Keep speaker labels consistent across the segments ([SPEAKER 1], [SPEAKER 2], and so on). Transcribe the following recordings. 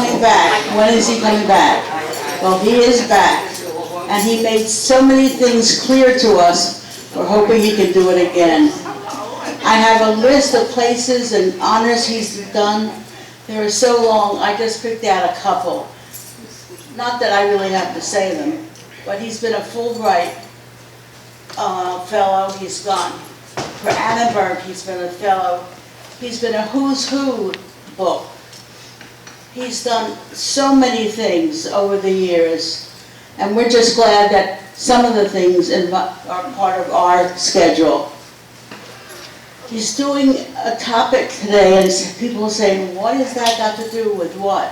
[SPEAKER 1] coming back? When is he coming back? Well, he is back. And he made so many things clear to us. We're hoping he can do it again. I have a list of places and honors he's done. They were so long, I just picked out a couple. Not that I really have to say them, but he's been a Fulbright fellow. He's gone for Annenberg. He's been a fellow. He's been a Who's Who book. He's done so many things over the years, and we're just glad that some of the things are part of our schedule. He's doing a topic today, and people are saying, what has that got to do with what?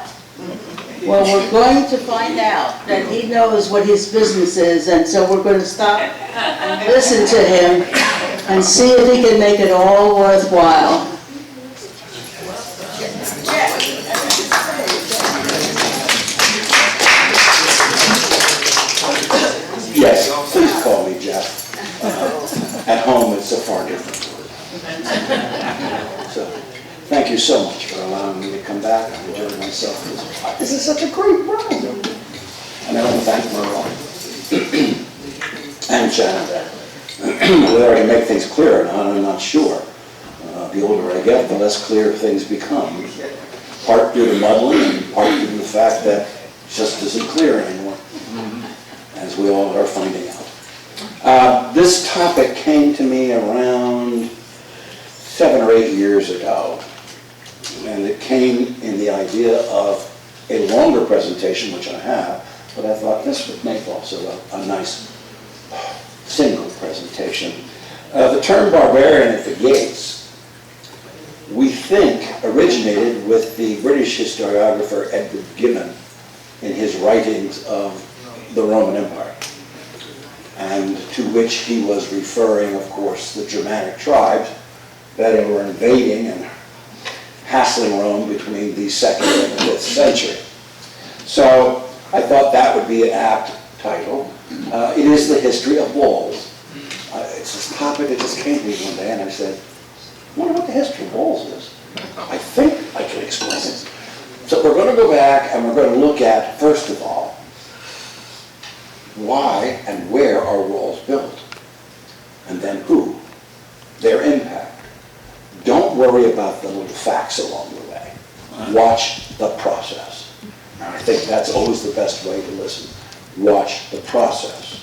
[SPEAKER 1] Well, we're going to find out that he knows what his business is, and so we're going to stop and listen to him and see if he can make it all worthwhile.
[SPEAKER 2] Yes, please call me Jeff. At home, it's a far different word. So, thank you so much for allowing me to come back. I enjoyed myself. This is such a great run. And I want to thank Merle and Shannon. Whether I can make things clearer or not, I'm not sure. The older I get, the less clear things become. Part due to muddling and part due to the fact that it just isn't clear anymore, as we all are finding out. This topic came to me around 7 or 8 years ago, and it came in the idea of a longer presentation, which I have, but I thought this would make also a nice single presentation. The term barbarian at the gates, we think, originated with the British historiographer Edward Gibbon in his writings of the Roman Empire, and to which he was referring, of course, the Germanic tribes that were invading and hassling Rome between the 2nd and the 5th century. So I thought that would be an apt title. It is the history of walls. It's this topic that just came to me one day, and I said, I wonder what the history of walls is. I think I can explain it. So we're going to go back and we're going to look at, first of all, why and where are walls built? And then who? Their impact. Don't worry about the little facts along the way. Watch the process. And I think that's always the best way to listen. Watch the process.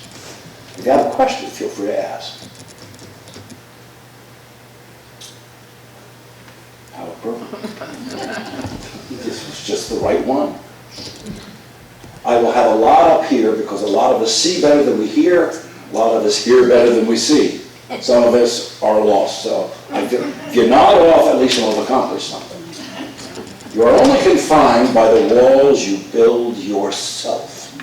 [SPEAKER 2] If you have a question, feel free to ask. How appropriate. This was just the right one. I will have a lot up here because a lot of us see better than we hear. A lot of us hear better than we see. Some of us are lost. So if you're not off, at least you'll have accomplished something. You are only confined by the walls you build yourself.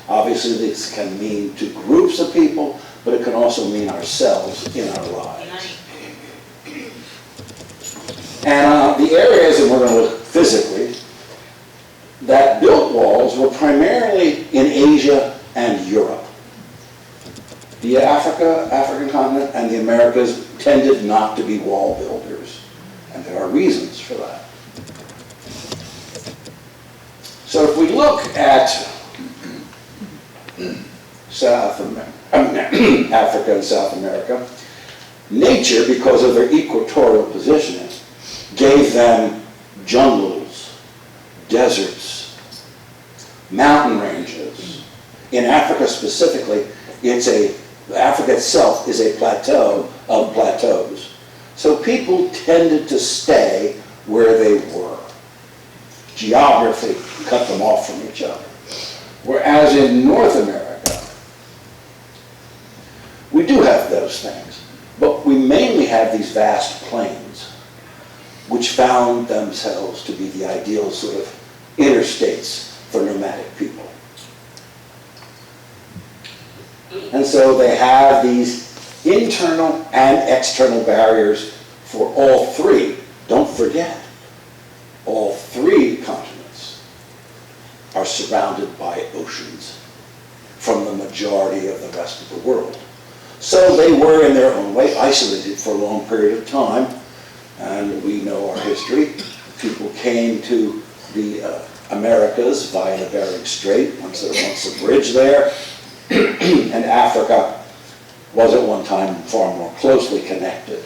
[SPEAKER 2] Obviously, this can mean to groups of people, but it can also mean ourselves in our lives. And the areas, and we're going to look physically, that built walls were primarily in Asia and Europe. The African continent and the Americas tended not to be wall builders, and there are reasons for that. So if we look at Africa and South America, nature, because of their equatorial positioning, gave them jungles, deserts, mountain ranges. In Africa specifically, Africa itself is a plateau of plateaus. So people tended to stay where they were. Geography cut them off from each other. Whereas in North America, we do have those things, but we mainly have these vast plains, which found themselves to be the ideal sort of interstates for nomadic people. And so they have these internal and external barriers for all three. Don't forget, all three continents are surrounded by oceans from the majority of the rest of the world. So they were in their own way isolated for a long period of time, and we know our history. People came to the Americas via the Bering Strait, once there was a bridge there, and Africa was at one time far more closely connected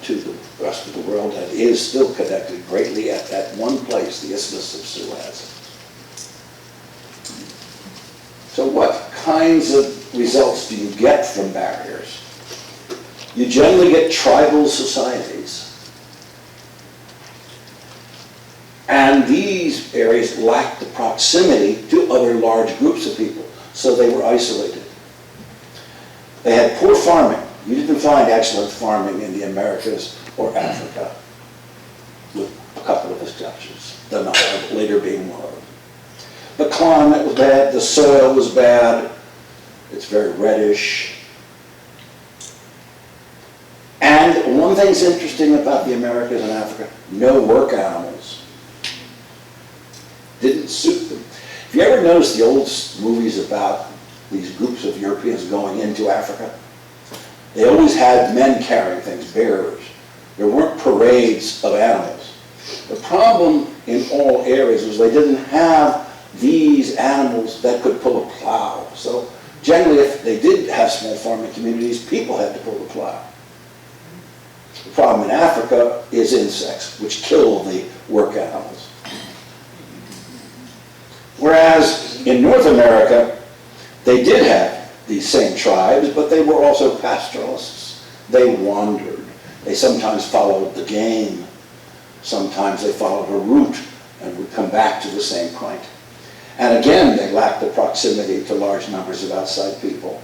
[SPEAKER 2] to the rest of the world, and is still connected greatly at that one place, the Isthmus of Suez. So what kinds of results do you get from barriers? You generally get tribal societies. And these areas lacked the proximity to other large groups of people, so they were isolated. They had poor farming. You didn't find excellent farming in the Americas or Africa, with a couple of exceptions, the Nile later being one of them. The climate was bad, the soil was bad, it's very reddish. And one thing's interesting about the Americas and Africa, no work animals. Didn't suit them. If you ever notice the old movies about these groups of Europeans going into Africa, they always had men carrying things, bearers. There weren't parades of animals. The problem in all areas was they didn't have these animals that could pull a plow. So generally, if they did have small farming communities, people had to pull the plow. The problem in Africa is insects, which kill the work animals. Whereas in North America, they did have these same tribes, but they were also pastoralists. They wandered. They sometimes followed the game. Sometimes they followed a route and would come back to the same point. And again, they lacked the proximity to large numbers of outside people.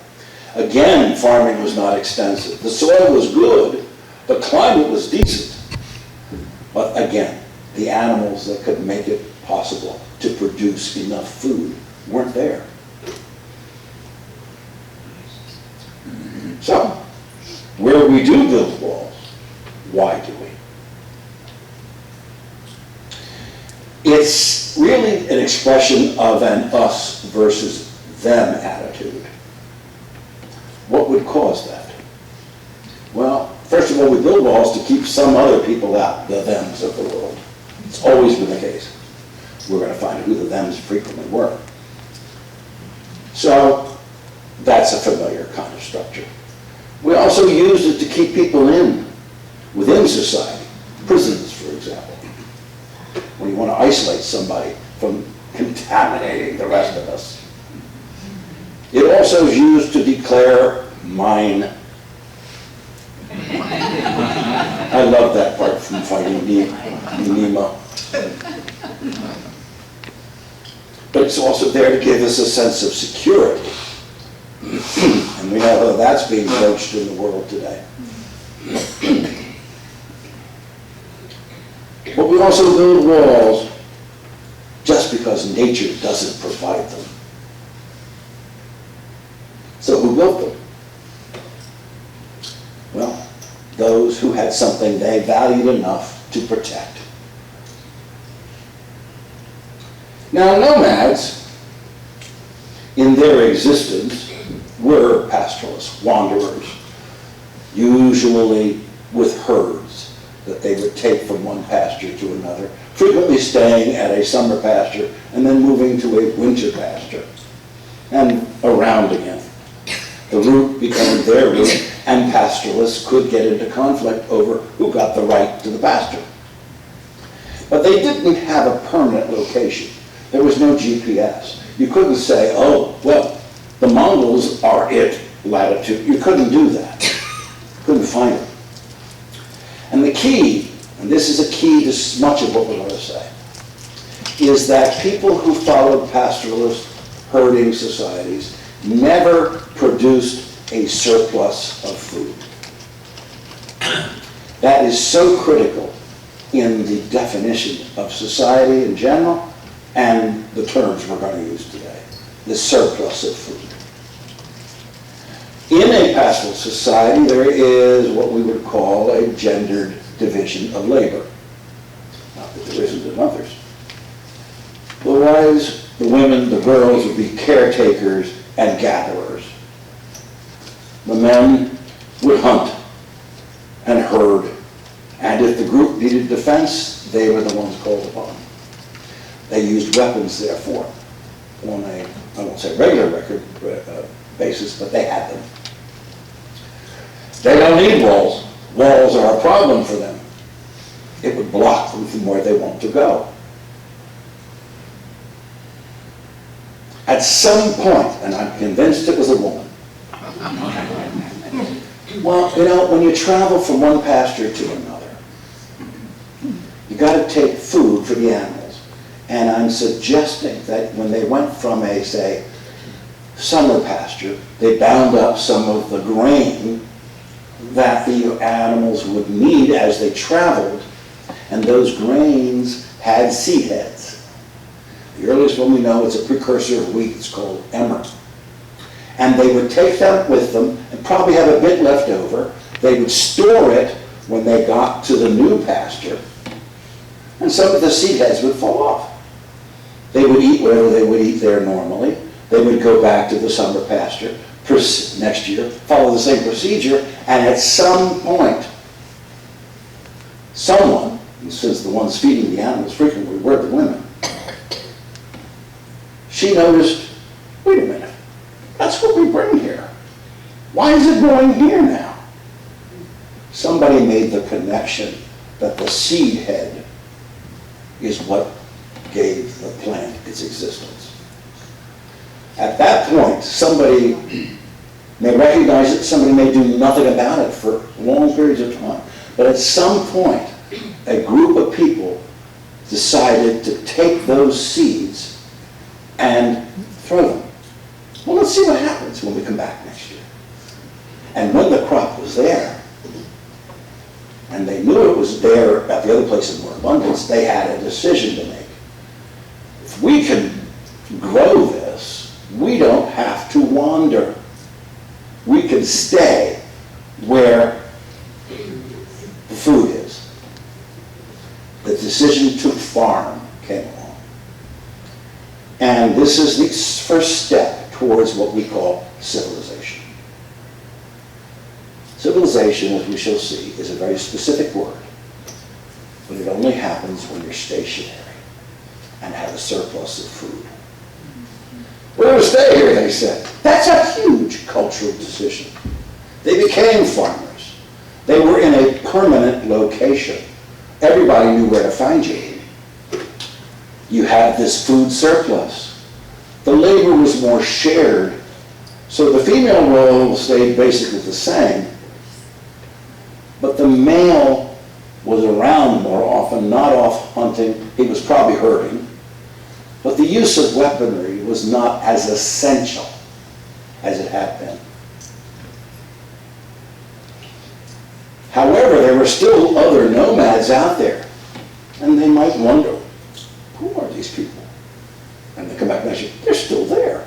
[SPEAKER 2] Again, farming was not extensive. The soil was good, the climate was decent. But again, the animals that could make it possible to produce enough food weren't there. So, where we do build walls, why do we? It's really an expression of an us versus them attitude. What would cause that? Well, first of all, we build walls to keep some other people out, the thems of the world. It's always been the case. We're going to find who the thems frequently were. So, that's a familiar kind of structure. We also used it to keep people within society. Prisons, for example. When you want to isolate somebody from contaminating the rest of us. It also is used to declare mine. I love that part from Finding Nemo. But it's also there to give us a sense of security. And we know how that's being broached in the world today. But we also build walls just because nature doesn't provide them. So who built them? Well, those who had something they valued enough to protect. Now, nomads, in their existence, were pastoralists, wanderers, usually with herds that they would take from one pasture to another, frequently staying at a summer pasture and then moving to a winter pasture, and around again. The route becoming their route, and pastoralists could get into conflict over who got the right to the pasture. But they didn't have a permanent location. There was no GPS. You couldn't say, oh, well, the Mongols are at latitude. You couldn't do that. Couldn't find them. And the key, and this is a key to much of what we're going to say, is that people who followed pastoralist herding societies never produced a surplus of food. That is so critical in the definition of society in general and the terms we're going to use today, the surplus of food. In a pastoral society, there is what we would call a gendered division of labor. Not that there isn't in others. The wives, the women, the girls would be caretakers and gatherers. The men would hunt and herd, and if the group needed defense, they were the ones called upon. They used weapons, therefore, on a, I won't say regular basis, but they had them. They don't need walls. Walls are a problem for them. It would block them from where they want to go. At some point, and I'm convinced it was a woman. Well, you know, when you travel from one pasture to another, you got to take food for the animals. And I'm suggesting that when they went from a, say, summer pasture, they bound up some of the grain that the animals would need as they traveled, and those grains had seed heads. The earliest one we know is a precursor of wheat. It's called emmer. And they would take that with them and probably have a bit left over. They would store it when they got to the new pasture, and some of the seed heads would fall off. They would eat whatever they would eat there normally. They would go back to the summer pasture next year, follow the same procedure, and at some point, someone, and since the ones feeding the animals frequently were the women, she noticed, wait a minute, that's what we bring here. Why is it going here now? Somebody made the connection that the seed head is what gave the plant its existence. At that point, somebody may recognize it, somebody may do nothing about it for long periods of time. But at some point, a group of people decided to take those seeds and throw them. Well, let's see what happens when we come back next year. And when the crop was there, and they knew it was there at the other place in more abundance, they had a decision to make. If we can grow this, we don't have to wander. We can stay where the food is. The decision to farm came along. And this is the first step towards what we call civilization. Civilization, as we shall see, is a very specific word, but it only happens when you're stationary and have a surplus of food. We're going to stay here, they said. That's a huge cultural decision. They became farmers. They were in a permanent location. Everybody knew where to find you. You had this food surplus. The labor was more shared, so the female role stayed basically the same, but the male was around more often, not off hunting. He was probably herding. But the use of weaponry was not as essential as it had been. However, there were still other nomads out there, and they might wonder, who are these people? And they come back and say, they're still there.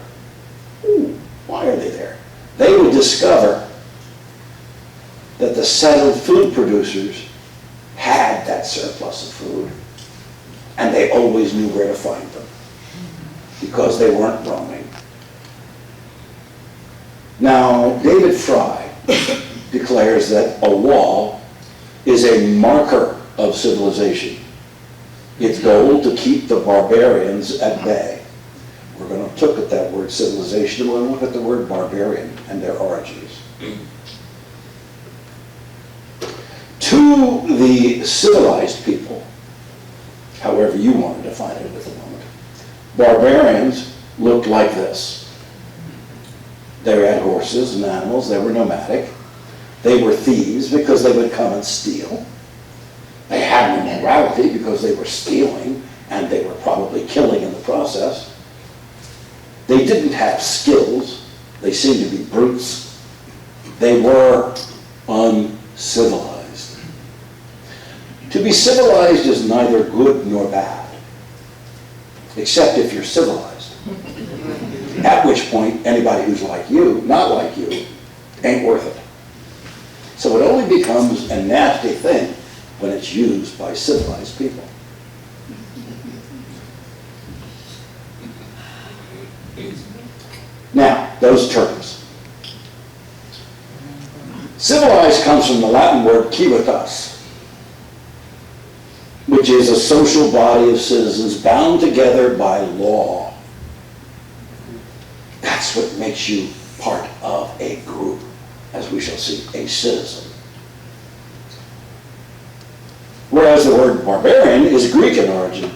[SPEAKER 2] Ooh, why are they there? They would discover that the settled food producers had that surplus of food, and they always knew where to find them, because they weren't roaming. Now, David Fry declares that a wall is a marker of civilization. Its goal to keep the barbarians at bay. We're going to look at that word civilization, and we're going to look at the word barbarian and their origins. To the civilized people, however you want to define it at the moment, barbarians looked like this. They had horses and animals. They were nomadic. They were thieves because they would come and steal. They had no morality because they were stealing, and they were probably killing in the process. They didn't have skills. They seemed to be brutes. They were uncivilized. To be civilized is neither good nor bad, except if you're civilized. At which point, anybody who's like you, not like you, ain't worth it. So it only becomes a nasty thing when it's used by civilized people. Now, those terms. Civilized comes from the Latin word civitas, which which is a social body of citizens bound together by law. That's what makes you part of a group, as we shall see, a citizen. Whereas the word barbarian is Greek in origin.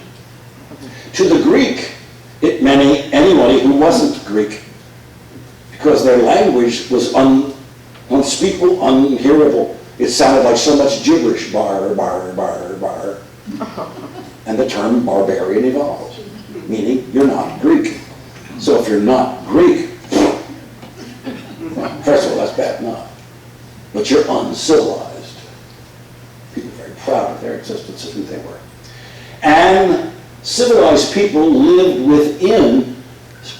[SPEAKER 2] To the Greek, it meant anybody who wasn't Greek, because their language was unspeakable, unhearable. It sounded like so much gibberish, bar, bar, bar, bar. And the term barbarian evolved, meaning you're not Greek. So if you're not Greek, well, first of all, that's bad enough. But you're uncivilized. People are very proud of their existence of who they were. And civilized people lived within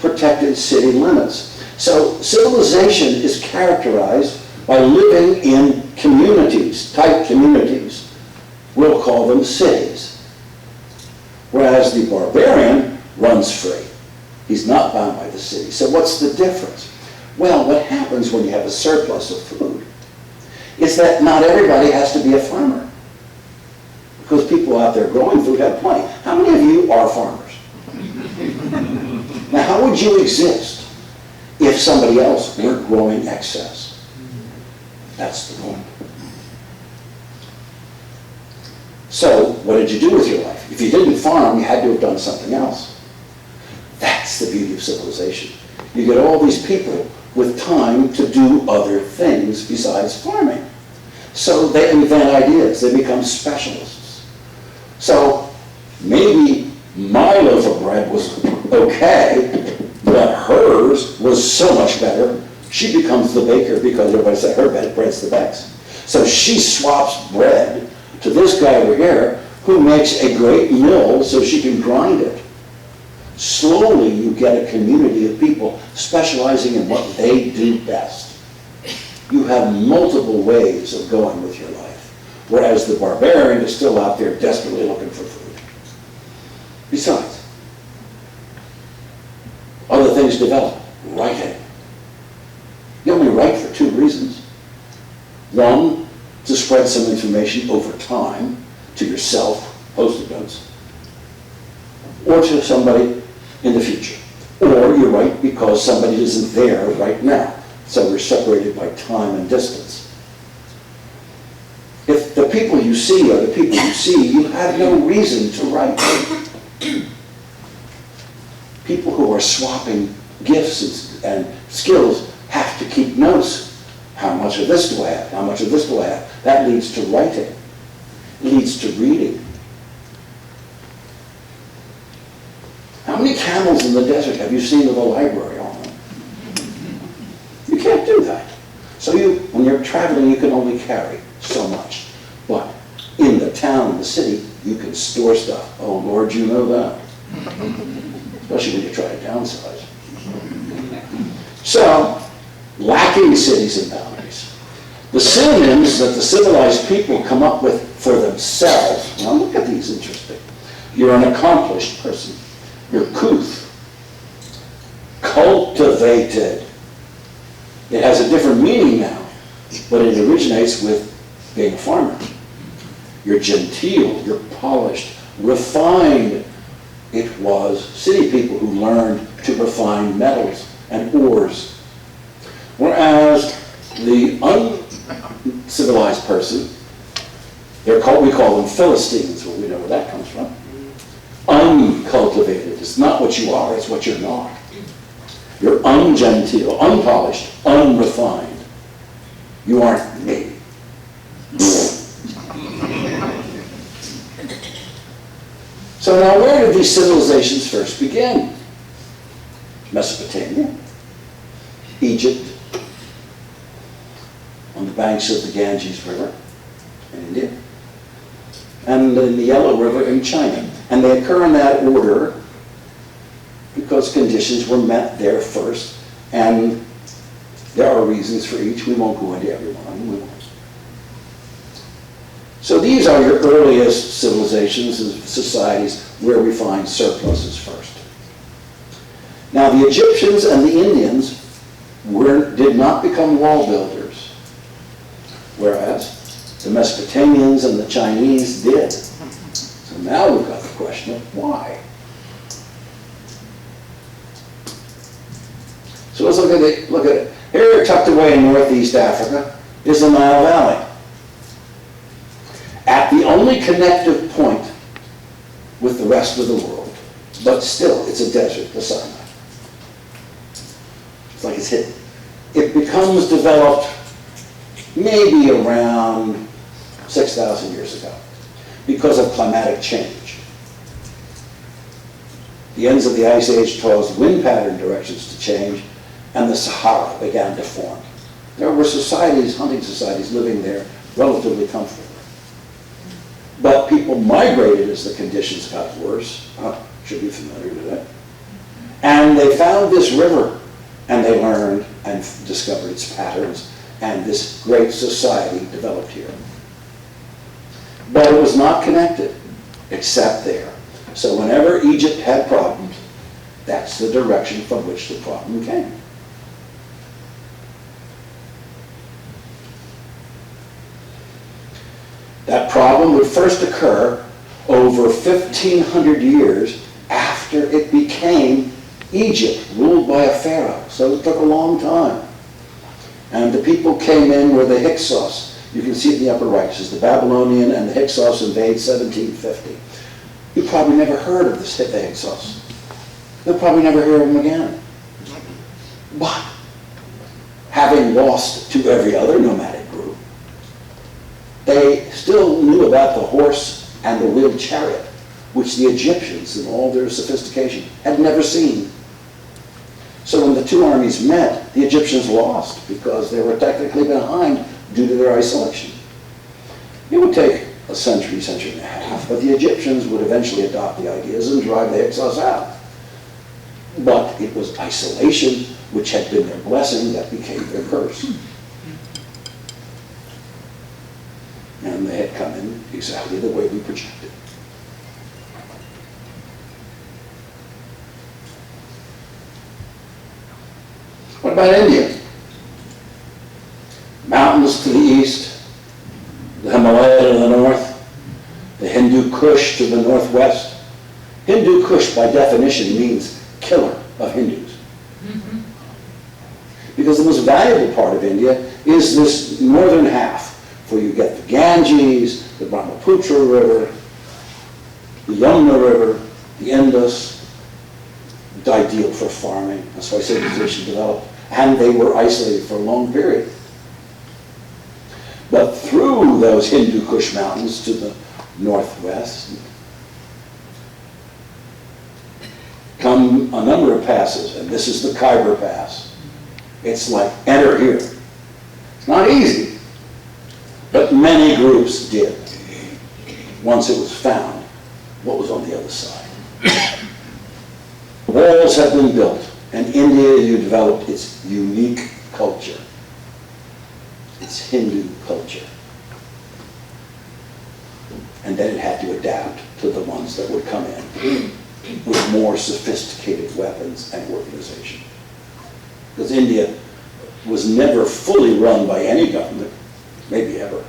[SPEAKER 2] protected city limits. So civilization is characterized by living in communities, tight communities. We'll call them cities. Whereas the barbarian runs free. He's not bound by the city. So what's the difference? Well, what happens when you have a surplus of food is that not everybody has to be a farmer. Because people out there growing food have plenty. How many of you are farmers? Now, how would you exist if somebody else weren't growing excess? That's the point. So, what did you do with your life? If you didn't farm, you had to have done something else. That's the beauty of civilization. You get all these people with time to do other things besides farming. So they invent ideas. They become specialists. So maybe my loaf of bread was okay, but hers was so much better. She becomes the baker because everybody said her bread's the best. So she swaps bread to this guy over here who makes a great mill so she can grind it. Slowly you get a community of people specializing in what they do best. You have multiple ways of going with your life, whereas the barbarian is still out there desperately looking for food. Besides, other things develop. Writing. You only write for two reasons. One, to spread some information over time to yourself, post-it notes, or to somebody in the future. Or you write because somebody isn't there right now. So we're separated by time and distance. If the people you see are the people you see, you have no reason to write. People who are swapping gifts and skills have to keep notes. How much of this do I have? How much of this do I have? That leads to writing. It leads to reading. How many camels in the desert have you seen with a library on them? You can't do that. So when you're traveling, you can only carry so much. But in the town, in the city, you can store stuff. Oh, Lord, you know that. Especially when you try to downsize. So, lacking cities and boundaries. The synonyms that the civilized people come up with for themselves. Now look at these, interesting. You're an accomplished person. You're couth. Cultivated. It has a different meaning now, but it originates with being a farmer. You're genteel, you're polished, refined. It was city people who learned to refine metals and ores. Whereas the uncivilized person, we call them Philistines. Well, we know where that comes from. Uncultivated. It's not what you are, it's what you're not. You're ungenteel, unpolished, unrefined. You aren't me. So now where did these civilizations first begin? Mesopotamia, Egypt, on the banks of the Ganges River in India, and in the Yellow River in China. And they occur in that order because conditions were met there first, and there are reasons for each. We won't go into every one. We won't. So these are your earliest civilizations and societies where we find surpluses first. Now the Egyptians and the Indians did not become wall builders, whereas the Mesopotamians and the Chinese did. So And now we've got the question of why. So let's look at it. Look at it. Here, tucked away in northeast Africa, is the Nile Valley. At the only connective point with the rest of the world, but still, it's a desert, the Sinai. It's like it's hidden. It becomes developed maybe around 6,000 years ago because of climatic change. The ends of the Ice Age caused wind pattern directions to change, and the Sahara began to form. There were societies, hunting societies, living there relatively comfortably. But people migrated as the conditions got worse. Should be familiar with that. And they found this river, and they learned and discovered its patterns, and this great society developed here. But it was not connected, except there. So whenever Egypt had problems, that's the direction from which the problem came. That problem would first occur over 1,500 years after it became Egypt, ruled by a pharaoh. So it took a long time. And the people came in were the Hyksos. You can see it in the upper right. This is the Babylonian and the Hyksos invade 1750. You probably never heard of the Hyksos. You'll probably never hear of them again. But having lost to every other nomadic group, they still knew about the horse and the wheeled chariot, which the Egyptians, in all their sophistication, had never seen. So when the two armies met, the Egyptians lost because they were technically behind due to their isolation. It would take a century, century and a half, but the Egyptians would eventually adopt the ideas and drive the Hyksos out. But it was isolation, which had been their blessing, that became their curse. And they had come in exactly the way we projected. What about India? Mountains to the east, the Himalaya to the north, the Hindu Kush to the northwest. Hindu Kush, by definition, means killer of Hindus. Because the most valuable part of India is this northern half, where you get the Ganges, the Brahmaputra River, the Yamuna River, the Indus, ideal for farming. That's why civilization developed. And they were isolated for a long period. But through those Hindu Kush mountains to the northwest come a number of passes, and this is the Khyber Pass. It's like, enter here. It's not easy, but many groups did. Once it was found, what was on the other side? Walls have been built, and India, you developed its unique culture. It's Hindu culture. And then it had to adapt to the ones that would come in with more sophisticated weapons and organization. Because India was never fully run by any government, maybe ever,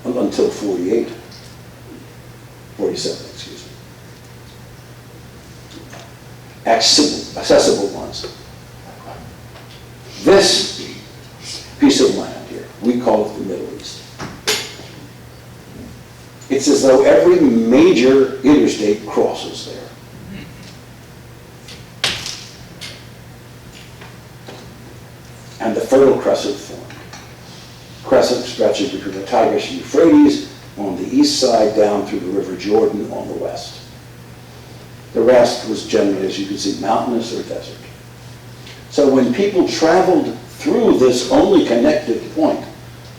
[SPEAKER 2] until 47, excuse me. Accessible ones. This piece of land here, we call it the Middle East. It's as though every major interstate crosses there. And the Fertile Crescent formed. Crescent stretching between the Tigris and Euphrates on the east side down through the River Jordan on the west. The rest was generally, as you can see, mountainous or desert. So when people traveled through this only connected point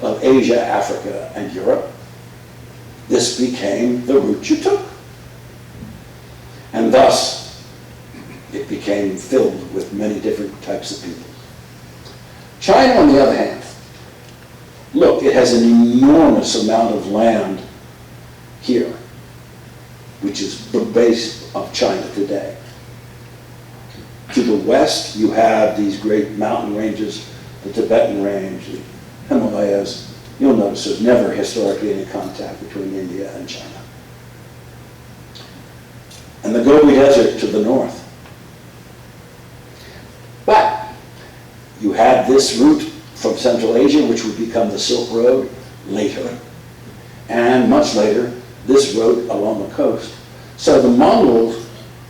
[SPEAKER 2] of Asia, Africa, and Europe, this became the route you took. And thus, it became filled with many different types of people. China, on the other hand, look, it has an enormous amount of land here, which is the base of China today. To the west, you have these great mountain ranges, the Tibetan range, the Himalayas. You'll notice there's never historically any contact between India and China. and the Gobi Desert to the north. But you had this route from Central Asia, which would become the Silk Road later, and much later, this road along the coast. So the Mongols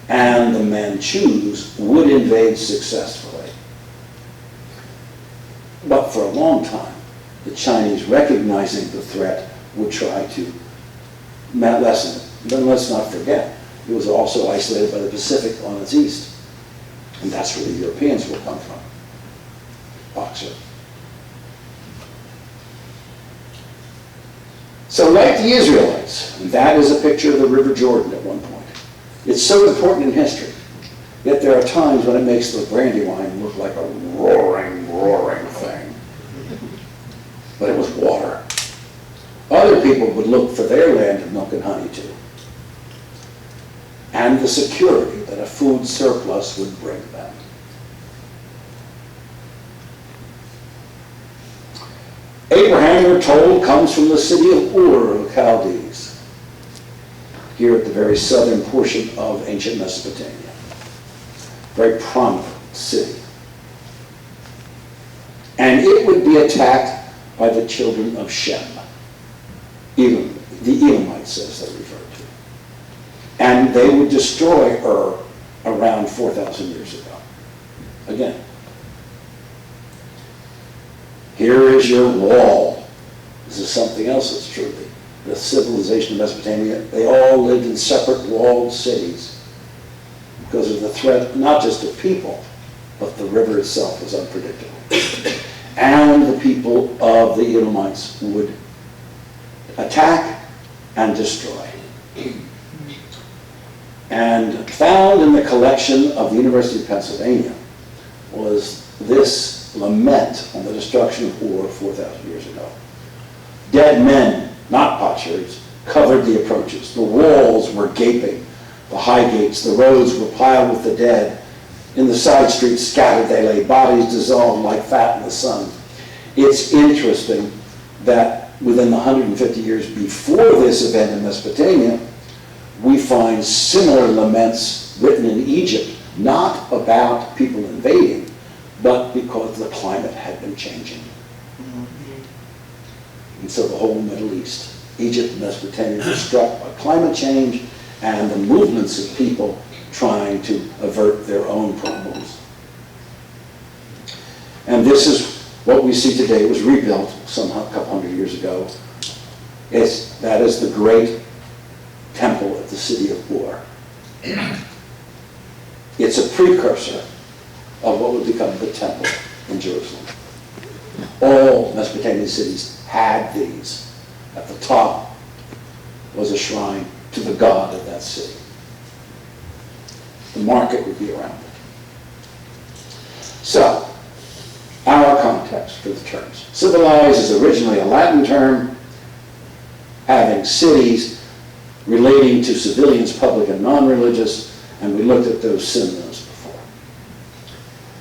[SPEAKER 2] and the Manchus would invade successfully. But for a long time, the Chinese, recognizing the threat, would try to lessen it. Then let's not forget, it was also isolated by the Pacific on its east. And that's where the Europeans will come from. Boxer. So like the Israelites, and that is a picture of the River Jordan at one point. It's so important in history, yet there are times when it makes the Brandywine look like a roaring, roaring thing. But it was water. Other people would look for their land of milk and honey too. And the security that a food surplus would bring them. Abraham, we're told, comes from the city of Ur of the Chaldees, here at the very southern portion of ancient Mesopotamia. Very prominent city. And it would be attacked by the children of Shem. Elam, the Elamites, as they refer to. And they would destroy Ur around 4,000 years ago. Again, here is your wall. This is something else that's true. The civilization of Mesopotamia, they all lived in separate walled cities because of the threat, not just of people, but the river itself was unpredictable. And the people of the Elamites would attack and destroy. And found in the collection of the University of Pennsylvania was this lament on the destruction of Ur 4,000 years ago. Dead men, not potsherds, covered the approaches. The walls were gaping, the high gates, the roads were piled with the dead. In the side streets scattered they lay, bodies dissolved like fat in the sun. It's interesting that within the 150 years before this event in Mesopotamia, we find similar laments written in Egypt, not about people invading, but because the climate had been changing. And so the whole Middle East, Egypt and Mesopotamia were struck by climate change and the movements of people trying to avert their own problems. And this is what we see today. It was rebuilt some couple hundred years ago. That is the great temple at the city of Ur. It's a precursor of what would become the temple in Jerusalem. All Mesopotamian cities had these. At the top was a shrine to the god of that city. The market would be around it. So, our context for the terms. Civilized is originally a Latin term, having cities relating to civilians, public and non-religious, and we looked at those synonyms before.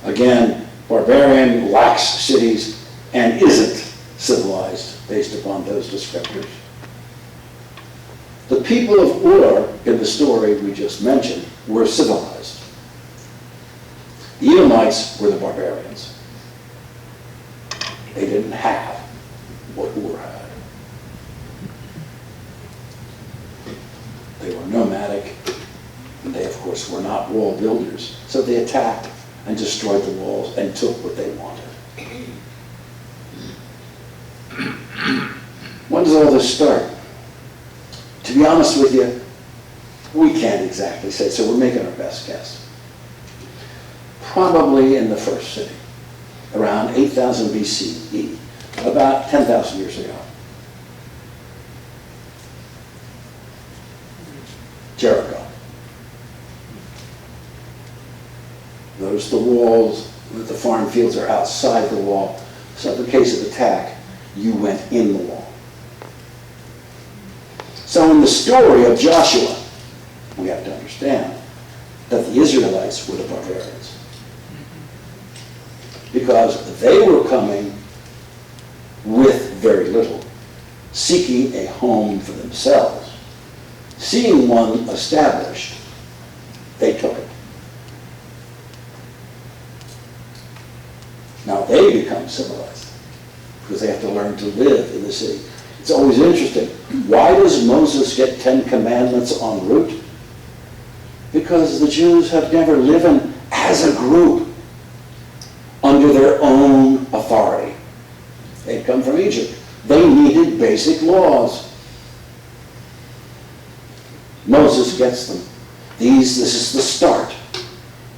[SPEAKER 2] Again, barbarian lacks cities and isn't civilized based upon those descriptors. The people of Ur, in the story we just mentioned, were civilized. The Elamites were the barbarians. They didn't have what Ur had. They were nomadic, and they, of course, were not wall builders. So they attacked and destroyed the walls and took what they wanted. When does all this start? To be honest with you, we can't exactly say, so we're making our best guess. Probably in the first city, around 8,000 BCE, about 10,000 years ago. Jericho. Notice the walls, the farm fields are outside the wall. So in the case of attack, you went in the wall. So in the story of Joshua, we have to understand that the Israelites were the barbarians. Because they were coming with very little, seeking a home for themselves. Seeing one established, Now they become civilized because they have to learn to live in the city. It's always interesting. Why does Moses get 10 commandments en route? Because the Jews have never lived as a group under their own authority. They'd come from Egypt. They needed basic laws. Moses gets them. This is the start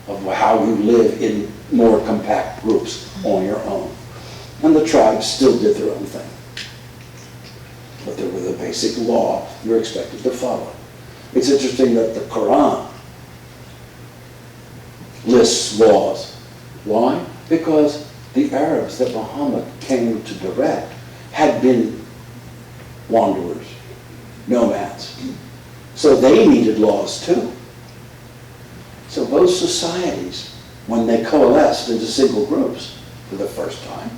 [SPEAKER 2] of how you live in more compact groups on your own. And the tribes still did their own thing. But there was a basic law you're expected to follow. It's interesting that the Quran lists laws. Why? Because the Arabs that Muhammad came to direct had been wanderers, nomads. So they needed laws too. So those societies, when they coalesced into single groups for the first time,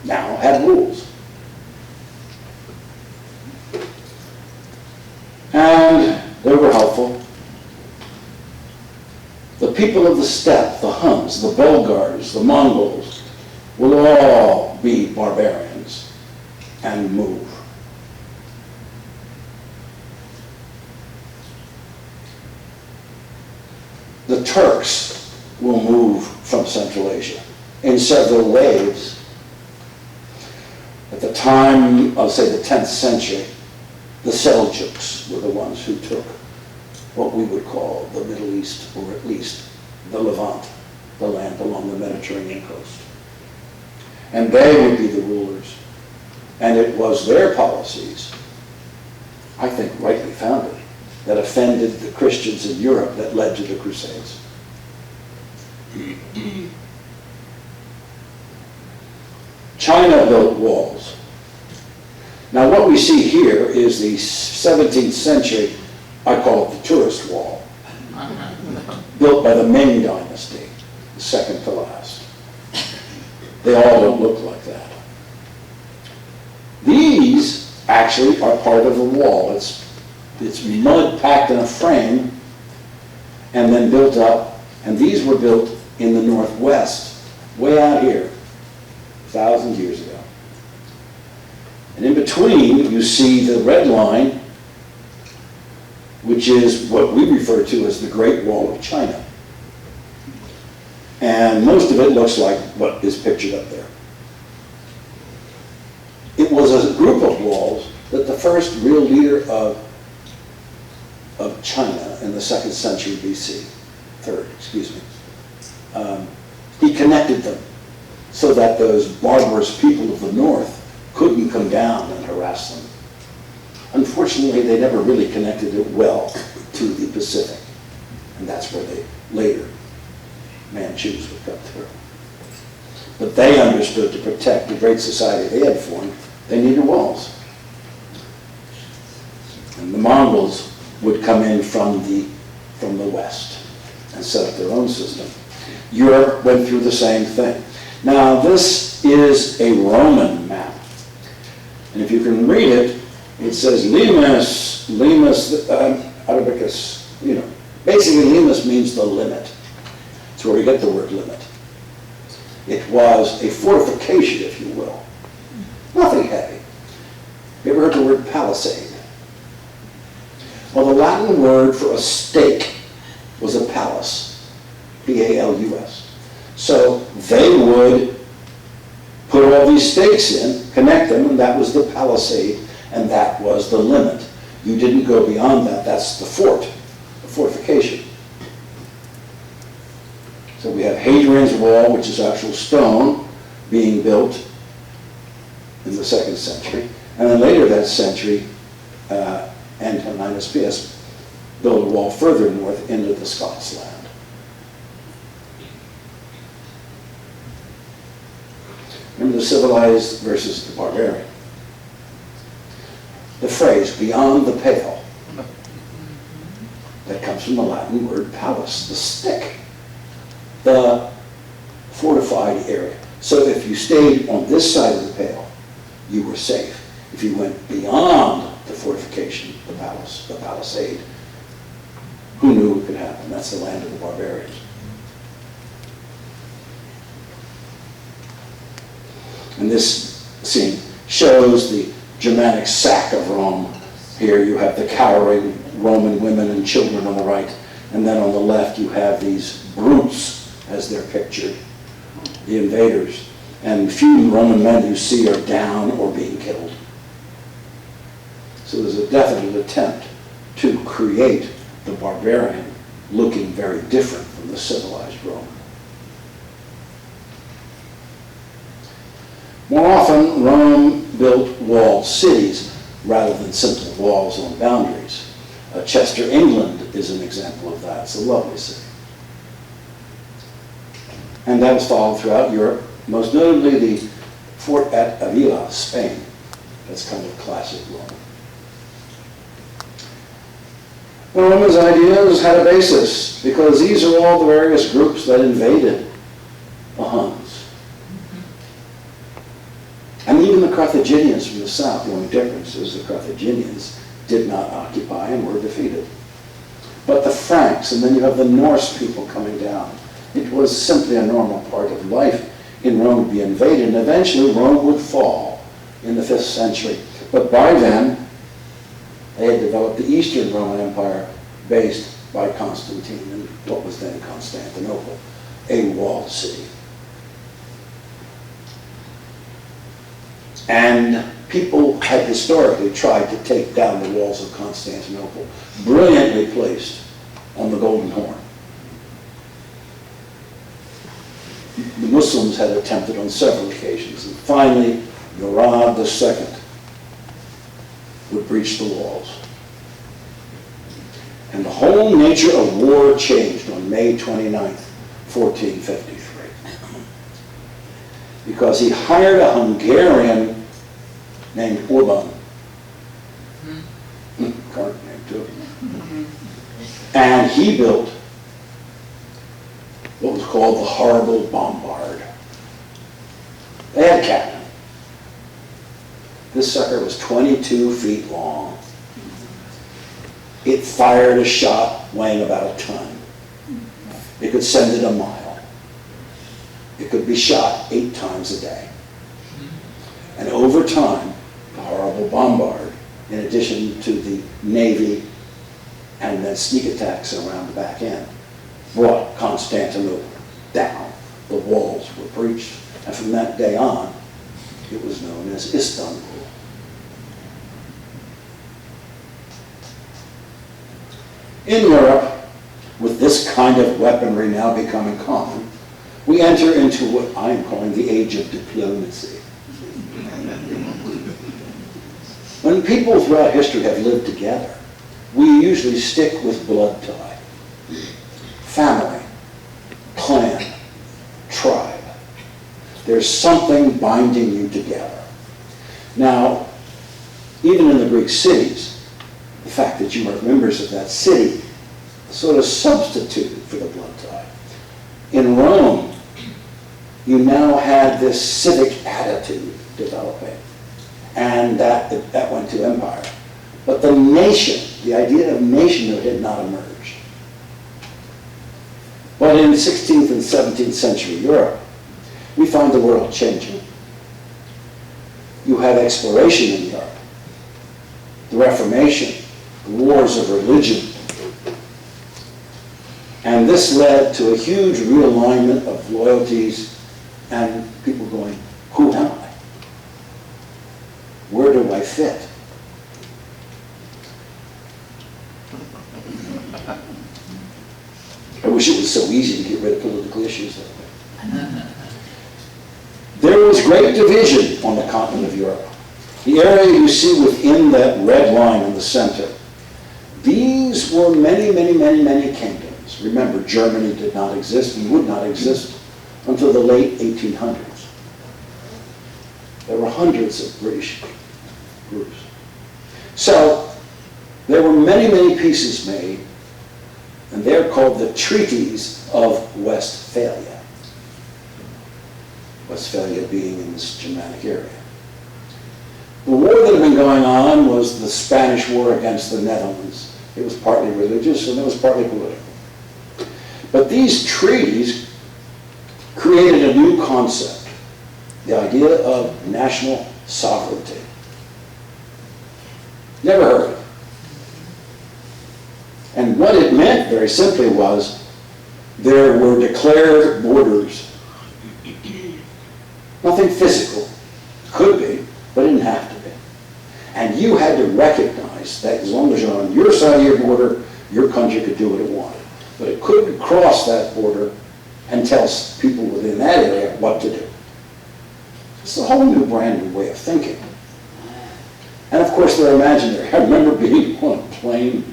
[SPEAKER 2] now had rules. And they were helpful. The people of the steppe, the Huns, the Bulgars, the Mongols, will all be barbarians and move. The Turks will move from Central Asia in several waves. At the time of, say, the 10th century, the Seljuks were the ones who took what we would call the Middle East, or at least the Levant, the land along the Mediterranean coast. And they would be the rulers. And it was their policies, I think rightly founded, that offended the Christians in Europe that led to the Crusades. China built walls. Now what we see here is the 17th century, I call it the tourist wall, built by the Ming Dynasty, the second to last. They all don't look like that. These actually are part of the wall. It's mud packed in a frame and then built up, and these were built in the Northwest, way out here, thousands of years ago. And in between, you see the red line, which is what we refer to as the Great Wall of China. And most of it looks like what is pictured up there. It was a group of walls that the first real leader of China in the 2nd century BC, 3rd, excuse me, he connected them so that those barbarous people of the north couldn't come down and harass them. Unfortunately, they never really connected it well to the Pacific, and that's where they later, Manchus would come through. But they understood to protect the great society they had formed, they needed walls. And the Mongols would come in from the west and set up their own system. Europe went through the same thing. Now this is a Roman map. And if you can read it, it says limes, Arabicus, basically limes means the limit. It's where we get the word limit. It was a fortification, if you will. Nothing heavy. You ever heard the word palisade? Well, the Latin word for a stake was a palus, P-A-L-U-S. So they would put all these stakes in, connect them, and that was the palisade, and that was the limit. You didn't go beyond that. That's the fort, the fortification. So we have Hadrian's Wall, which is actual stone, being built in the 2nd century. And then later that century, Antoninus Pius built a wall further north into the Scots land. Remember the civilized versus the barbarian. The phrase, beyond the pale, that comes from the Latin word palus, the stick, the fortified area. So if you stayed on this side of the pale, you were safe. If you went beyond the fortification, the palace, the palisade, who knew what could happen? That's the land of the barbarians. And this scene shows the Germanic sack of Rome. Here you have the cowering Roman women and children on the right, and then on the left you have these brutes, as they're pictured, the invaders. And few Roman men you see are down or being killed. So there's a definite attempt to create the barbarian looking very different from the civilized Roman. More often, Rome built walled cities rather than simple walls on boundaries. Chester, England is an example of that. It's a lovely city. And that was followed throughout Europe, most notably the fort at Avila, Spain. That's kind of classic Rome. The Romans' ideas had a basis because these are all the various groups that invaded the Huns. And even the Carthaginians from the south, the only difference is the Carthaginians did not occupy and were defeated. But the Franks, and then you have the Norse people coming down. It was simply a normal part of life in Rome to be invaded, and eventually Rome would fall in the 5th century. But by then, they had developed the Eastern Roman Empire based by Constantine in what was then Constantinople, a walled city. And people had historically tried to take down the walls of Constantinople, brilliantly placed on the Golden Horn. The Muslims had attempted on several occasions, and finally, Murad II would breach the walls. And the whole nature of war changed on May 29th, 1453. Because he hired a Hungarian named Urban. Current name too. And he built what was called the Horrible Bombard. They had a cannon. This sucker was 22 feet long. It fired a shot weighing about a ton. It could send it a mile. It could be shot 8 times a day. And over time, the Horrible Bombard, in addition to the Navy and then sneak attacks around the back end, brought Constantinople down. The walls were breached. And from that day on, it was known as Istanbul. In Europe, with this kind of weaponry now becoming common, we enter into what I am calling the age of diplomacy. When people throughout history have lived together, we usually stick with blood tie, family, clan, tribe. There's something binding you together. Now, even in the Greek cities, the fact that you are members of that city sort of substituted for the blood tie. In Rome, you now had this civic attitude developing, and that went to empire. But the nation, the idea of nationhood had not emerged. But in 16th and 17th century Europe, we find the world changing. You had exploration in Europe, the Reformation, the wars of religion. And this led to a huge realignment of loyalties and people going, who am I? Where do I fit? I wish it was so easy to get rid of political issues that way. There was great division on the continent of Europe. The area you see within that red line in the center, these were many, many, many, many kingdoms. Remember, Germany did not exist and would not exist until the late 1800s. There were hundreds of British groups. So there were many, many pieces made, and they're called the Treaties of Westphalia. Westphalia being in this Germanic area. The war that had been going on was the Spanish War against the Netherlands. It was partly religious and it was partly political. But these treaties created a new concept, the idea of national sovereignty. Never heard of it. And what it meant, very simply, was there were declared borders. Nothing physical. Could be, but it didn't have to be. And you had to recognize that as long as you're on your side of your border, your country could do what it wanted. But it couldn't cross that border and tell people within that area what to do. It's a whole new, brand new way of thinking. And of course, they're imaginary. I remember being on a plane,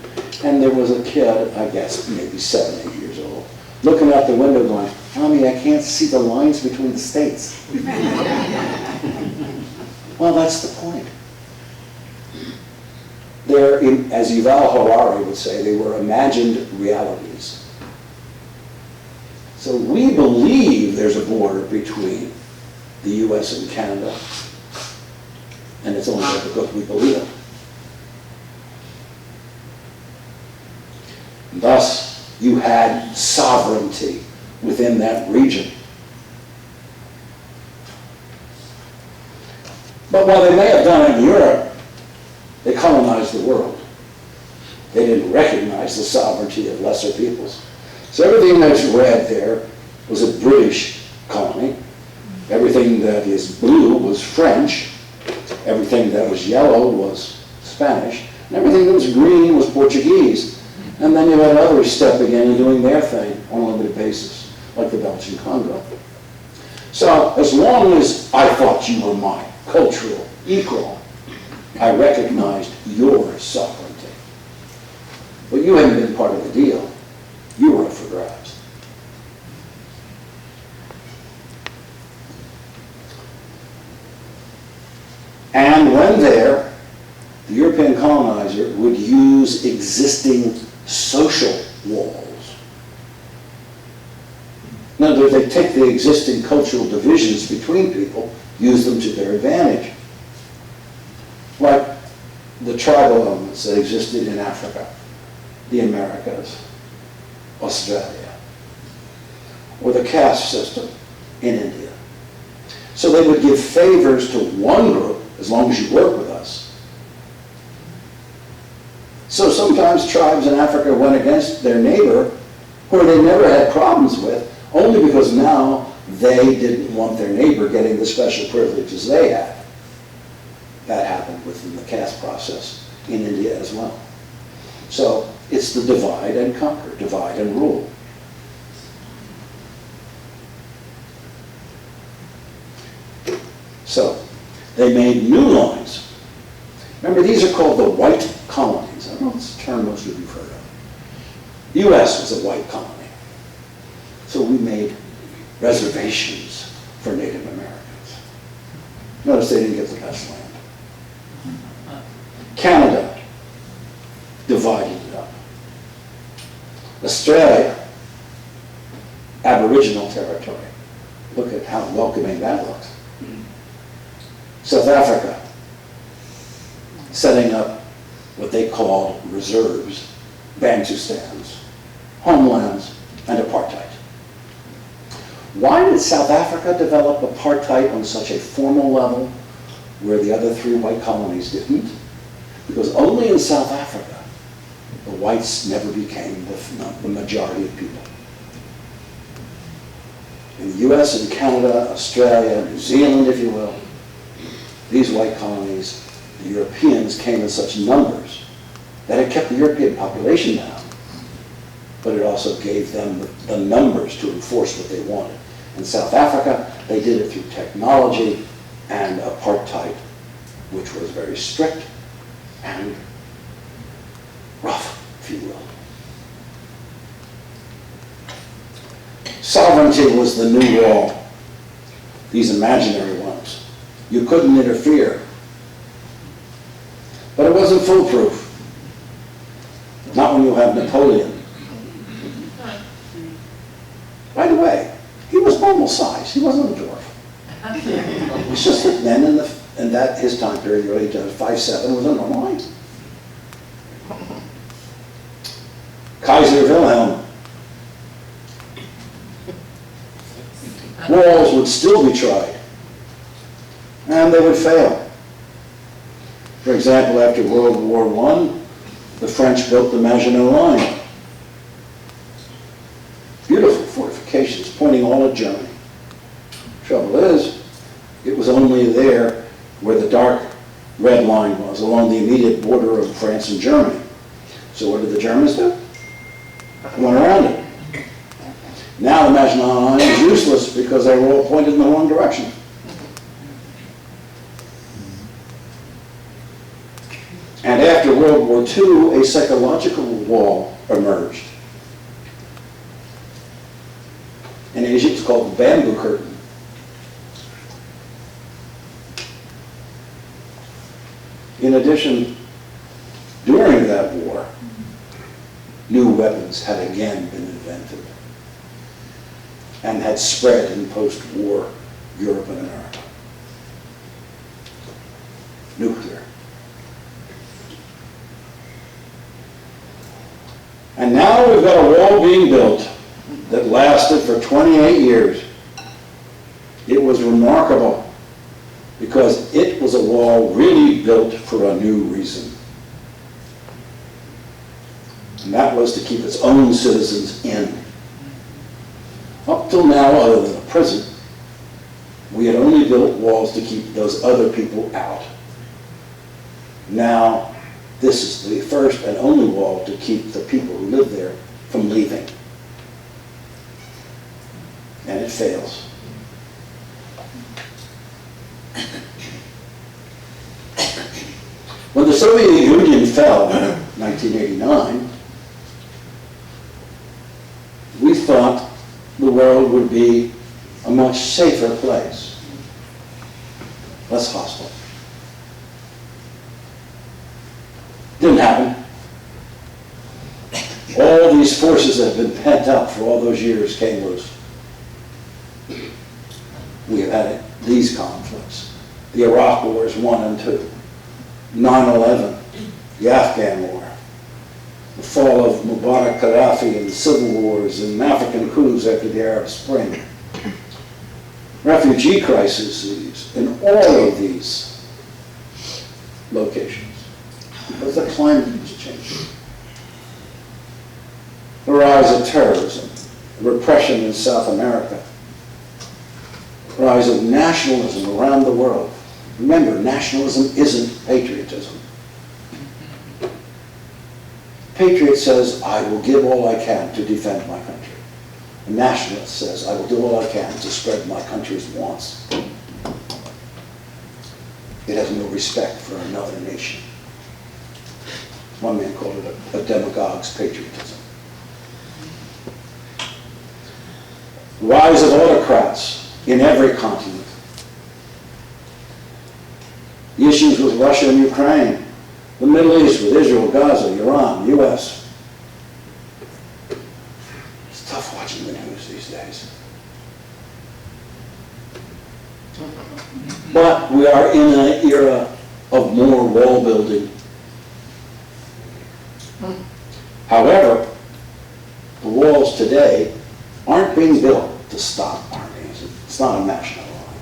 [SPEAKER 2] and there was a kid, I guess maybe 7, 8 years old, looking out the window going, "Mommy, I can't see the lines between the states." Well, that's the point. They're, as Yuval Harari would say, they were imagined realities. So we believe there's a border between the US and Canada, and it's only because we believe it. Thus, you had sovereignty within that region. But while they may have done it in Europe, they colonized the world. They didn't recognize the sovereignty of lesser peoples. So everything that's red there was a British colony. Everything that is blue was French. Everything that was yellow was Spanish. And everything that was green was Portuguese. And then you had others stepping in and doing their thing on a limited basis, like the Belgian Congo. So as long as I thought you were my cultural equal, I recognized your sovereignty. But you hadn't been part of the deal. You were up for grabs. And when there, the European colonizer would use existing social walls. In other words, they take the existing cultural divisions between people, use them to their advantage. Like the tribal elements that existed in Africa, the Americas, Australia, or the caste system in India. So they would give favors to one group as long as you work with us. So sometimes tribes in Africa went against their neighbor who they never had problems with, only because now they didn't want their neighbor getting the special privileges they had. That happened within the caste process in India as well. So it's the divide and conquer, divide and rule. So they made new lines. Remember, these are called the white colonies. I don't know if it's a term most of you have heard of. The U.S. was a white colony. So we made reservations for Native Americans. Notice they didn't get the best land. Canada divided it up. Australia, Aboriginal territory. Look at how welcoming that looks. South Africa, setting up what they called reserves, Bantustans, homelands, and apartheid. Why did South Africa develop apartheid on such a formal level where the other 3 white colonies didn't? Because only in South Africa, the whites never became the majority of people. In the US and Canada, Australia, New Zealand, if you will, these white colonies, the Europeans came in such numbers that it kept the European population down, but it also gave them the numbers to enforce what they wanted. In South Africa, they did it through technology and apartheid, which was very strict and rough, if you will. Sovereignty was the new wall, these imaginary ones. You couldn't interfere. But it wasn't foolproof. Not when you have Napoleon. By the way, he was normal size. He wasn't a dwarf. It's just that men in that his time period, really, 5'7" was a normal height. Kaiser Wilhelm. Walls would still be tried. and they would fail. For example, after World War I, the French built the Maginot Line. Beautiful fortifications pointing all at Germany. Trouble is, it was only there where the dark red line was, along the immediate border of France and Germany. So what did the Germans do? Went around it. Now the Maginot Line is useless because they were all pointed in the wrong direction. And after World War II, a psychological wall emerged. In Asia, it's called the bamboo curtain. In addition, during that war, new weapons had again been invented and had spread in post-war Europe and America. Nuclear. And now we've got a wall being built that lasted for 28 years. It was remarkable because it was a wall really built for a new reason. And that was to keep its own citizens in. Up till now, other than a prison, we had only built walls to keep those other people out. Now, this is the first and only wall to keep the people who live there from leaving. And it fails. When the Soviet Union fell in 1989, we thought the world would be a much safer place, less hostile. Didn't happen. All these forces that have been pent up for all those years came loose. We have had these conflicts. The Iraq Wars 1 and 2, 9/11, the Afghan War, the fall of Mubarak Gaddafi and the civil wars and African coups after the Arab Spring, refugee crises in all of these locations. Because the climate is changing. The rise of terrorism, repression in South America, the rise of nationalism around the world. Remember, nationalism isn't patriotism. Patriot says, I will give all I can to defend my country. A nationalist says, I will do all I can to spread my country's wants. It has no respect for another nation. One man called it a demagogue's patriotism. Rise of autocrats in every continent. The issues with Russia and Ukraine, the Middle East with Israel, Gaza, Iran, US. It's tough watching the news these days. But we are in an era of more wall building. However, the walls today aren't being built to stop armies. It's not a national line.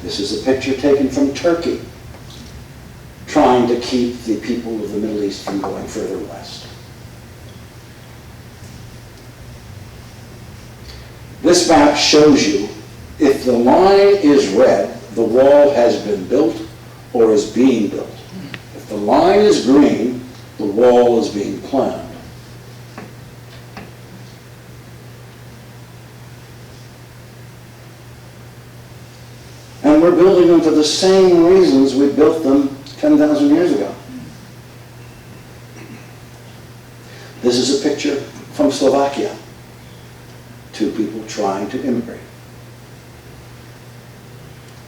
[SPEAKER 2] This is a picture taken from Turkey, trying to keep the people of the Middle East from going further west. This map shows you if the line is red, the wall has been built or is being built. If the line is green, the wall is being planned. And we're building them for the same reasons we built them 10,000 years ago. This is a picture from Slovakia. Two people trying to immigrate.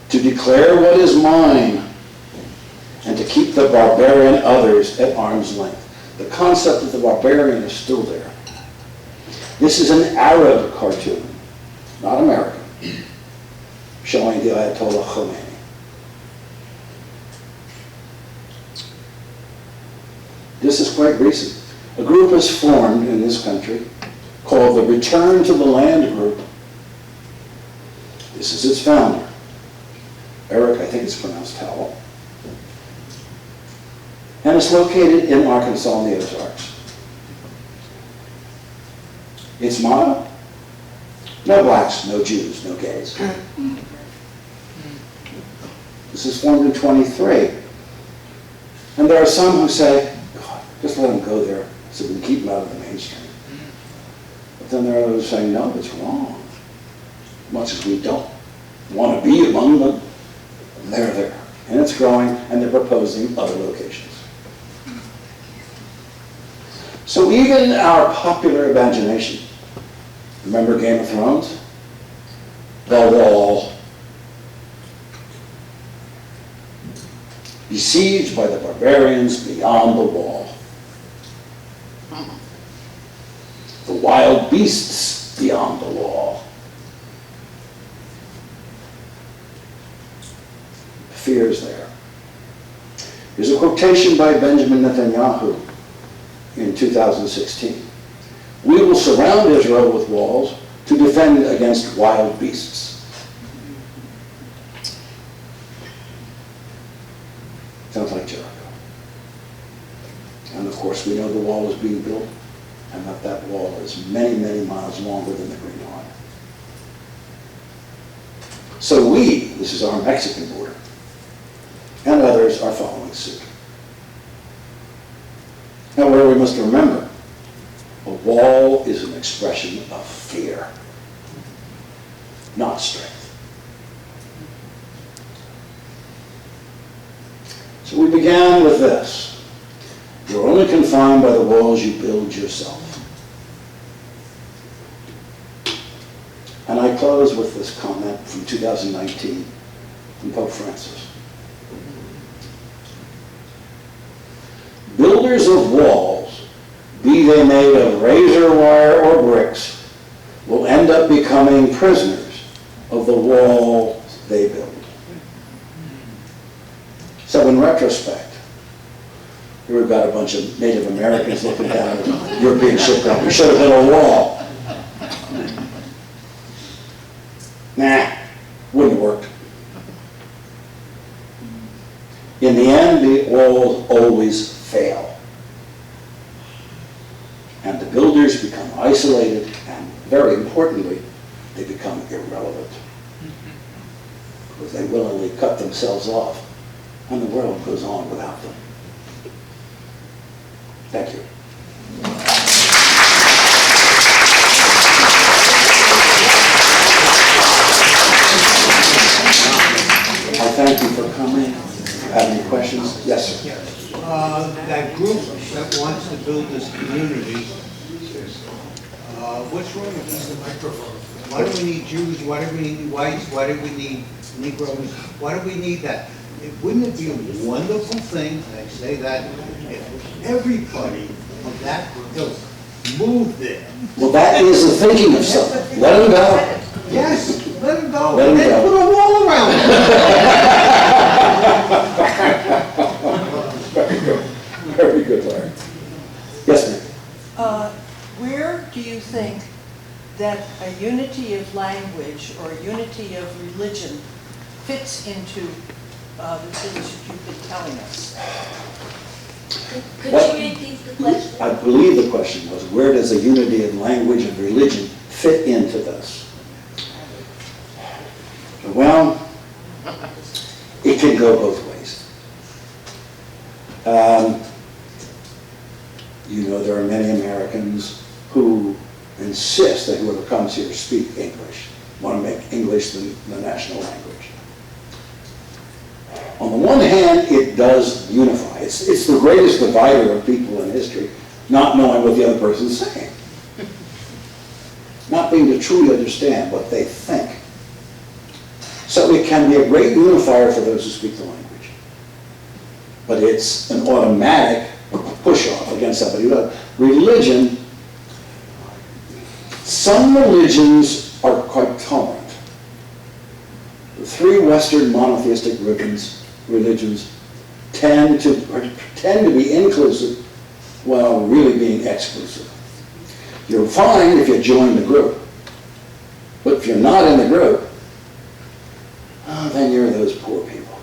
[SPEAKER 2] To declare what is mine and to keep the barbarian others at arm's length. The concept of the barbarian is still there. This is an Arab cartoon, not American, showing the Ayatollah Khomeini. This is quite recent. A group is formed in this country called the Return to the Land Group. This is its founder. Eric, I think it's pronounced Howell. And it's located in Arkansas in the Ozarks. Its motto? No blacks, no Jews, no gays. This is formed in 23. And there are some who say, God, just let them go there so we can keep them out of the mainstream. But then there are those saying, no, it's wrong. Much as we don't want to be among them, they're there. And it's growing, and they're proposing other locations. So even our popular imagination, remember Game of Thrones? The Wall. Besieged by the barbarians beyond the wall. The wild beasts beyond the wall. Fears there. Here's a quotation by Benjamin Netanyahu in 2016. We will surround Israel with walls to defend against wild beasts. Sounds like Jericho. And of course we know the wall is being built and that wall is many, many miles longer than the Green Line. So this is our Mexican border, and others are following suit. However, we must remember, a wall is an expression of fear, not strength. So we began with this. You're only confined by the walls you build yourself. And I close with this comment from 2019 from Pope Francis. Builders of walls, be they made of razor wire or bricks, will end up becoming prisoners of the wall they build. So in retrospect, here we've got a bunch of Native Americans looking down at the European shipwreck. We should have built a wall. Nah, wouldn't have worked. In the end, the walls always fail. And the builders become isolated, and very importantly, they become irrelevant. Because they willingly cut themselves off, and the world goes on without them. Thank you. I thank you for coming. Have any questions? Yes, sir.
[SPEAKER 3] That group that wants to build this community, what's wrong with this microphone? Why do we need Jews? Why do we need whites? Why do we need Negroes? Why do we need that? Wouldn't it be a wonderful thing, and I say that, if everybody of that ilk moved there?
[SPEAKER 2] Well, that is the thinking of something. Let them go.
[SPEAKER 3] Yes, let them go.
[SPEAKER 2] Let 'em
[SPEAKER 3] and then
[SPEAKER 2] go.
[SPEAKER 3] put a wall around it.
[SPEAKER 2] Very good. Very good, Larry. Yes, ma'am.
[SPEAKER 4] Where do you think that a unity of language or a unity of religion fits into the things that you've been telling us?
[SPEAKER 5] Could
[SPEAKER 2] What-
[SPEAKER 5] you repeat the question?
[SPEAKER 2] I believe the question was, where does a unity of language and religion fit into this? Well, it can go both ways. You know, there are many Americans who insist that whoever comes here speak English, want to make English the national language. On the one hand, it does unify. It's the greatest divider of people in history, not knowing what the other person's saying. Not being to truly understand what they think. So it can be a great unifier for those who speak the language. But it's an automatic push-off against somebody who doesn't. Religion, some religions are quite tolerant. The three Western monotheistic religions tend to be inclusive while really being exclusive. You're fine if you join the group, but if you're not in the group, then you're those poor people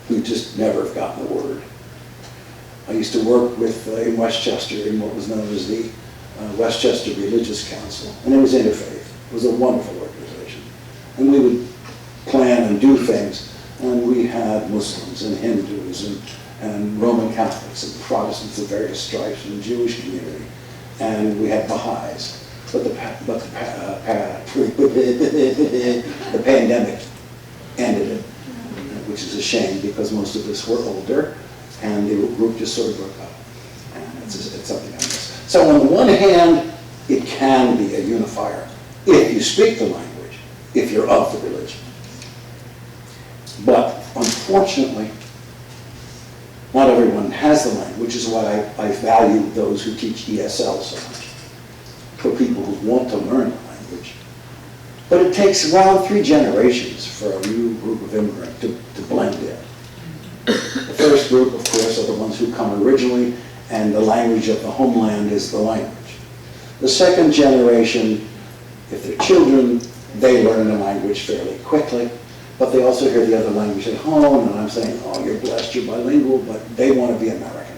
[SPEAKER 2] who just never have gotten the word. I used to work with, in Westchester, in what was known as the Westchester Religious Council, and it was interfaith. It was a wonderful organization. And we would plan and do things, and we had Muslims and Hindus and Roman Catholics and Protestants of various stripes and Jewish community, and we had Baha'is. But the pandemic ended it, which is a shame because most of us were older, and the group just sort of broke up. And it's something I miss. So on the one hand, it can be a unifier if you speak the language, if you're of the religion. But unfortunately, not everyone has the language, which is why I value those who teach ESL so much, for people who want to learn the language. But it takes around 3 generations for a new group of immigrants to blend in. The first group, of course, are the ones who come originally, and the language of the homeland is the language. The second generation, if they're children, they learn the language fairly quickly, but they also hear the other language at home, and I'm saying, oh, you're blessed, you're bilingual, but they want to be American.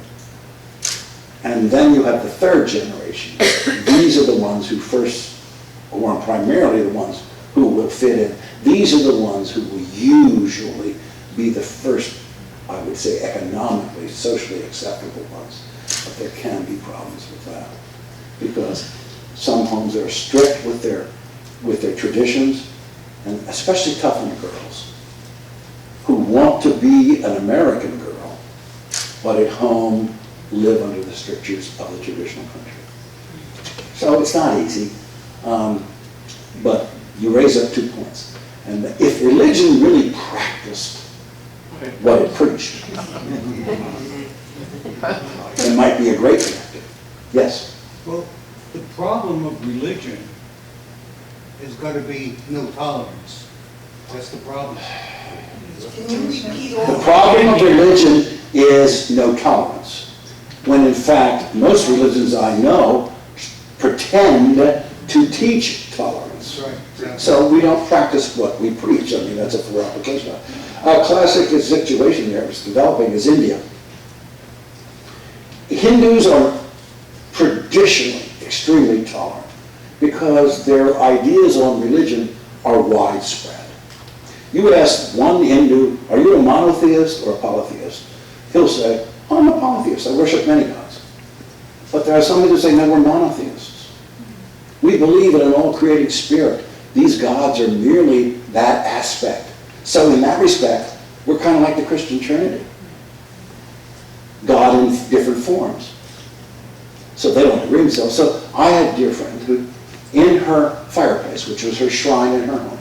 [SPEAKER 2] And then you have the third generation. These are the ones who first, or primarily the ones who will fit in. These are the ones who will usually be the first, I would say, economically, socially acceptable ones. But there can be problems with that, because some homes are strict with their traditions, and especially tough on girls who want to be an American girl, but at home live under the strictures of the traditional country. So it's not easy, but you raise up 2 points. And if religion really practiced what it preached, it might be a great connector. Yes?
[SPEAKER 3] Well, the problem of religion has got to be no tolerance. That's the problem.
[SPEAKER 4] Can you repeat
[SPEAKER 2] The
[SPEAKER 4] all?
[SPEAKER 2] problem of religion is no tolerance, when in fact most religions I know pretend to teach tolerance.
[SPEAKER 3] That's right. Exactly.
[SPEAKER 2] So we don't practice what we preach. I mean, that's a poor application. A classic situation there is developing is India. Hindus are traditionally extremely tolerant because their ideas on religion are widespread. You would ask one Hindu, are you a monotheist or a polytheist? He'll say, I'm a polytheist, I worship many gods. But there are some who say, no, we're monotheists. We believe in an all-creating spirit. These gods are merely that aspect. So in that respect, we're kind of like the Christian Trinity. God in different forms. So they don't agree with themselves. So I had a dear friend who, in her fireplace, which was her shrine in her home,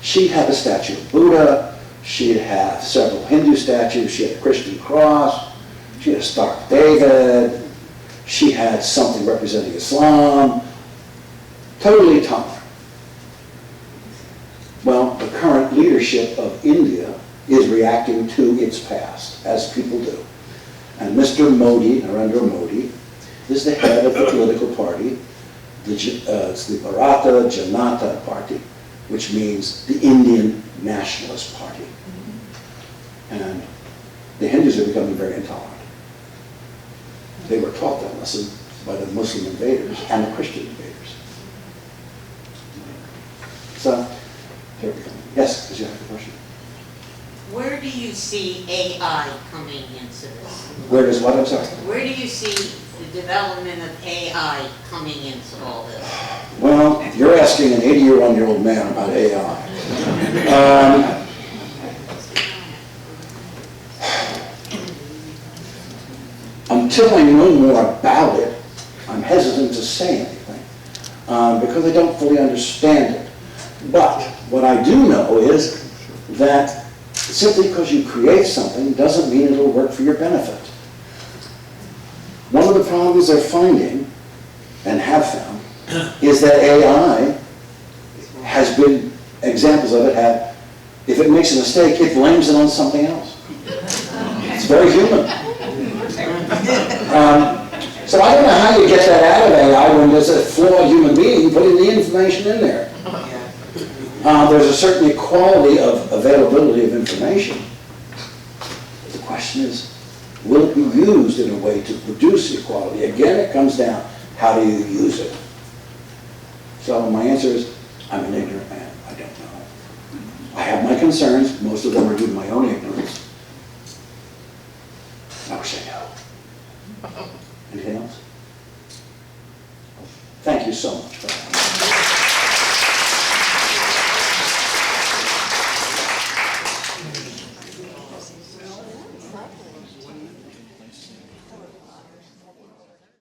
[SPEAKER 2] she had a statue of Buddha, she'd have several Hindu statues, she had a Christian cross, she had a Star of David, she had something representing Islam, totally tolerant. Well, the current leadership of India is reacting to its past, as people do. And Mr. Modi, Narendra Modi, is the head of the political party. It's the Bharatiya Janata Party, which means the Indian Nationalist Party. And the Hindus are becoming very intolerant. They were taught that lesson by the Muslim invaders and the Christian invaders. So, here we go. Yes, did you have a question?
[SPEAKER 6] Where do you see AI coming into this?
[SPEAKER 2] Where does what? I'm sorry.
[SPEAKER 6] Where do you see the development of AI coming into all this?
[SPEAKER 2] Well, you're asking an 80-year-old man about AI. Until I know more about it, I'm hesitant to say anything because I don't fully understand it. But what I do know is that simply because you create something doesn't mean it'll work for your benefit. One of the problems they're finding, and have found, is that AI has been, examples of it have, if it makes a mistake, it blames it on something else. It's very human. So I don't know how you get that out of AI when there's a flawed human being putting the information in there. There's a certain equality of availability of information. The question is, will it be used in a way to produce equality? Again, it comes down, how do you use it? So my answer is, I'm an ignorant man. I don't know. I have my concerns. Most of them are due